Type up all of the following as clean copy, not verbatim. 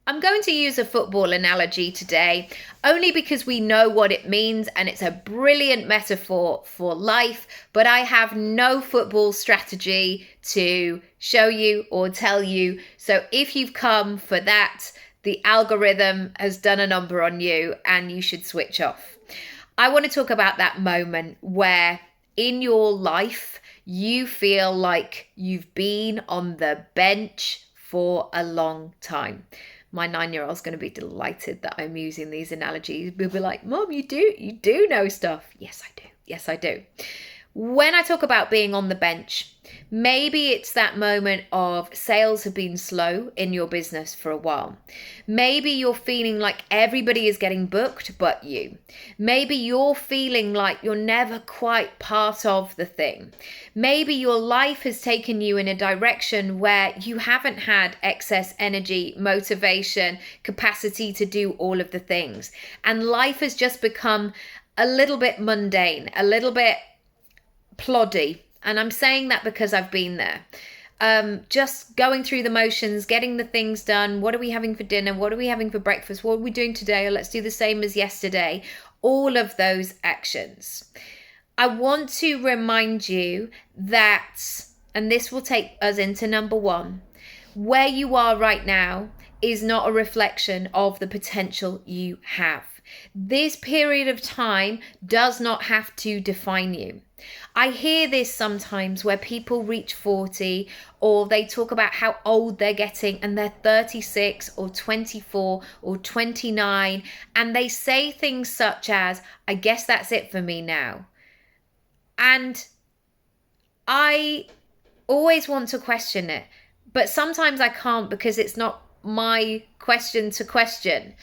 I'm going to use a football analogy today, only because we know what it means and it's a brilliant metaphor for life, but I have no football strategy to show you or tell you. So if you've come for that, the algorithm has done a number on you and you should switch off. I want to talk about that moment where in your life you feel like you've been on the bench for a long time. My 9-year-old's going to be delighted that I'm using these analogies. We'll be like, Mom, you do know stuff. Yes, I do. Yes, I do. When I talk about being on the bench, maybe it's that moment of sales have been slow in your business for a while. Maybe you're feeling like everybody is getting booked but you. Maybe you're feeling like you're never quite part of the thing. Maybe your life has taken you in a direction where you haven't had excess energy, motivation, capacity to do all of the things. And life has just become a little bit mundane, a little bit ploddy. And I'm saying that because I've been there. Just going through the motions, getting the things done. What are we having for dinner? What are we having for breakfast? What are we doing today? Or let's do the same as yesterday. All of those actions. I want to remind you that, and this will take us into number one, where you are right now is not a reflection of the potential you have. This period of time does not have to define you. I hear this sometimes where people reach 40 or they talk about how old they're getting and they're 36 or 24 or 29 and they say things such as, I guess that's it for me now. And I always want to question it, but sometimes I can't because it's not my question to question.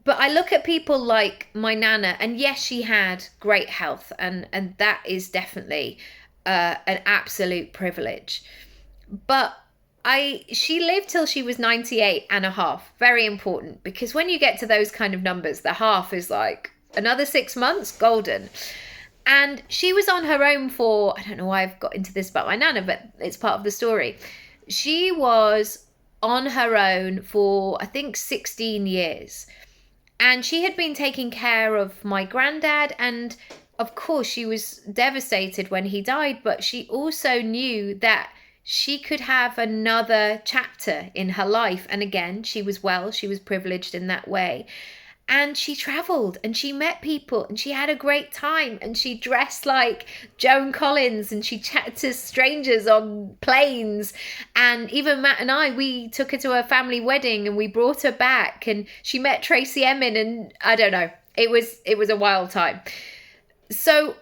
But I look at people like my Nana, and yes, she had great health, and that is definitely an absolute privilege. But she lived till she was 98 and a half. Very important, because when you get to those kind of numbers, the half is like another 6 months, golden. And she was on her own for, I don't know why I've got into this about my Nana, but it's part of the story. She was on her own for, I think, 16 years. And she had been taking care of my granddad. And of course, she was devastated when he died. But she also knew that she could have another chapter in her life. And again, she was well, she was privileged in that way. And she traveled and she met people and she had a great time and she dressed like Joan Collins and she chatted to strangers on planes. And even Matt and I, we took her to her family wedding and we brought her back and she met Tracy Emin and I don't know, it was a wild time. So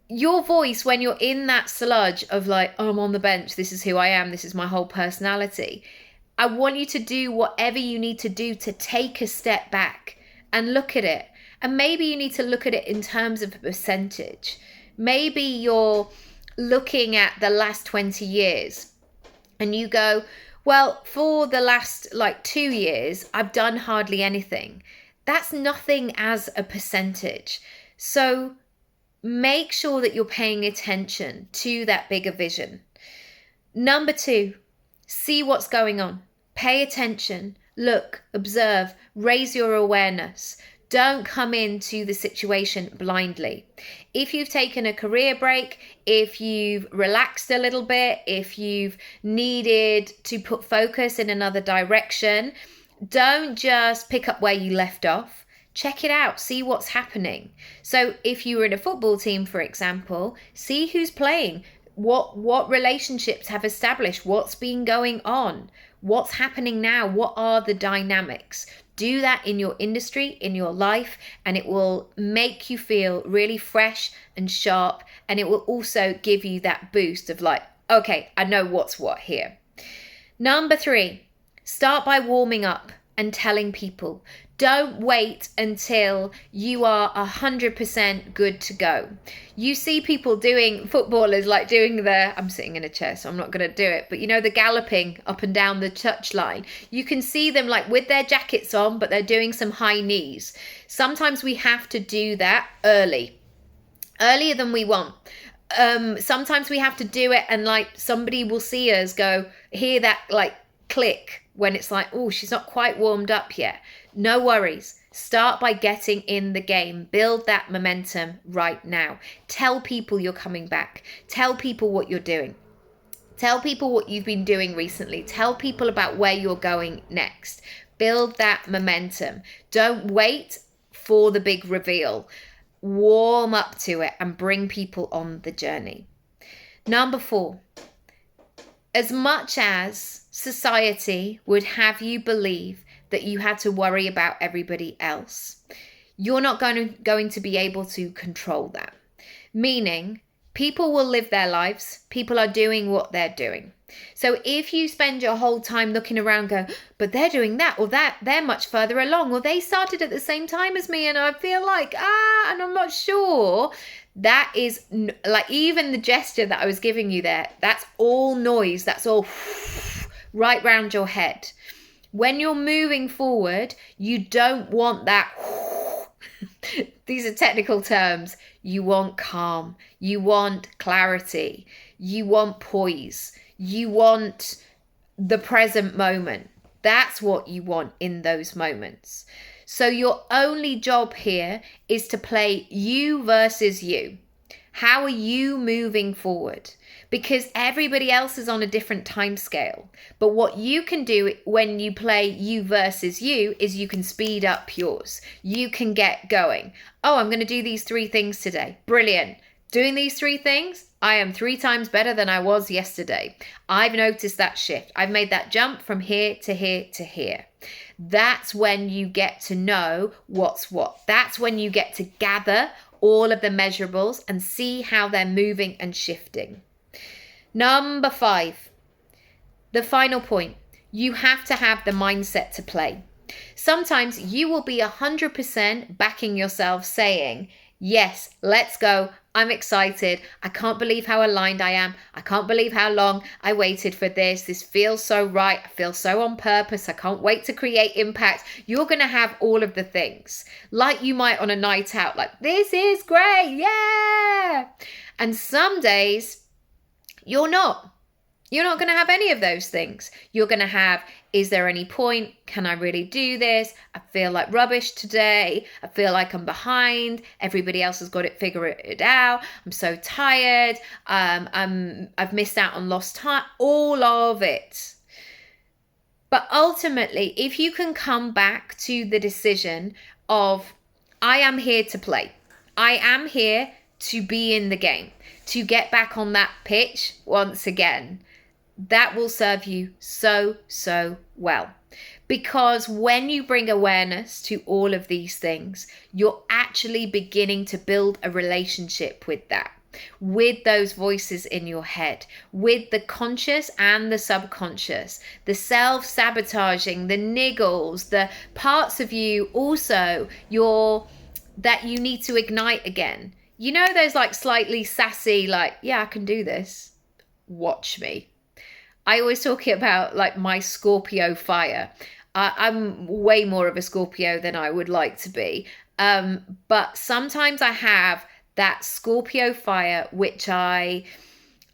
your voice when you're in that sludge of like, oh, I'm on the bench, this is who I am, this is my whole personality. I want you to do whatever you need to do to take a step back and look at it. And maybe you need to look at it in terms of a percentage. Maybe you're looking at the last 20 years and you go, well, for the last 2 years, I've done hardly anything. That's nothing as a percentage. So make sure that you're paying attention to that bigger vision. Number 2, see what's going on. Pay attention. Look, observe, raise your awareness. Don't come into the situation blindly. If you've taken a career break, if you've relaxed a little bit, if you've needed to put focus in another direction, don't just pick up where you left off. Check it out, see what's happening. So if you were in a football team, for example, see who's playing, what relationships have established, what's been going on. What's happening now? What are the dynamics? Do that in your industry, in your life, and it will make you feel really fresh and sharp. And it will also give you that boost of like, okay, I know what's what here. Number 3, start by warming up and telling people. Don't wait until you are 100% good to go. You see people footballers like doing I'm sitting in a chair, so I'm not going to do it, but the galloping up and down the touchline. You can see them like with their jackets on, but they're doing some high knees. Sometimes we have to do that earlier than we want. Sometimes we have to do it and like somebody will see us go, hear that like click when it's like, oh, she's not quite warmed up yet. No worries. Start by getting in the game. Build that momentum right now. Tell people you're coming back. Tell people what you're doing. Tell people what you've been doing recently. Tell people about where you're going next. Build that momentum. Don't wait for the big reveal. Warm up to it and bring people on the journey. Number 4, as much as society would have you believe that you had to worry about everybody else, you're not going to be able to control that. Meaning, people will live their lives. People are doing what they're doing. So if you spend your whole time looking around going, but they're doing that, or that, they're much further along, or they started at the same time as me and I feel like, and I'm not sure. That is like, even the gesture that I was giving you there, that's all noise. That's all right round your head. When you're moving forward, you don't want that. These are technical terms. You want calm. You want clarity. You want poise. You want the present moment. That's what you want in those moments. So your only job here is to play you versus you. How are you moving forward? Because everybody else is on a different time scale. But what you can do when you play you versus you is you can speed up yours. You can get going. Oh, I'm going to do these 3 things today. Brilliant. Doing these 3 things, I am 3 times better than I was yesterday. I've noticed that shift. I've made that jump from here to here to here. That's when you get to know what's what. That's when you get to gather all of the measurables and see how they're moving and shifting. Number 5, the final point, you have to have the mindset to play. Sometimes you will be 100% backing yourself saying, yes, let's go. I'm excited. I can't believe how aligned I am. I can't believe how long I waited for this. This feels so right. I feel so on purpose. I can't wait to create impact. You're going to have all of the things like you might on a night out, like this is great. Yeah. And some days you're not. You're not going to have any of those things. You're going to have, is there any point? Can I really do this? I feel like rubbish today. I feel like I'm behind. Everybody else has got it figured out. I'm so tired. I've missed out on lost time. All of it. But ultimately, if you can come back to the decision of, I am here to play. I am here to be in the game, to get back on that pitch once again. That will serve you so, so well. Because when you bring awareness to all of these things, you're actually beginning to build a relationship with that, with those voices in your head, with the conscious and the subconscious, the self-sabotaging, the niggles, the parts of you also that you need to ignite again. You know, those like slightly sassy, like, yeah, I can do this. Watch me. I always talk about like my Scorpio fire. I'm way more of a Scorpio than I would like to be. But sometimes I have that Scorpio fire, which I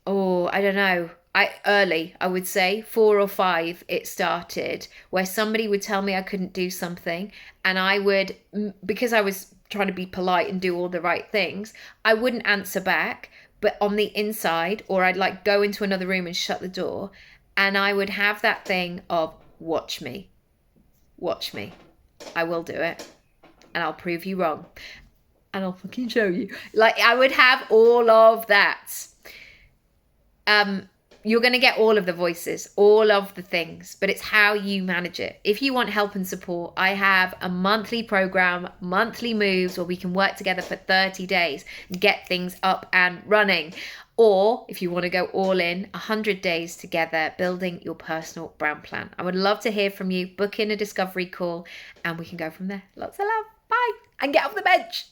don't know. I would say 4 or 5, it started, where somebody would tell me I couldn't do something. And I would, because I was trying to be polite and do all the right things, I wouldn't answer back. But on the inside, or I'd like go into another room and shut the door, and I would have that thing of, watch me, I will do it, and I'll prove you wrong, and I'll fucking show you. Like, I would have all of that. You're going to get all of the voices, all of the things, but it's how you manage it. If you want help and support, I have a monthly program, monthly moves, where we can work together for 30 days and get things up and running. Or if you want to go all in, 100 days together, building your personal brand plan. I would love to hear from you. Book in a discovery call and we can go from there. Lots of love. Bye. And get off the bench.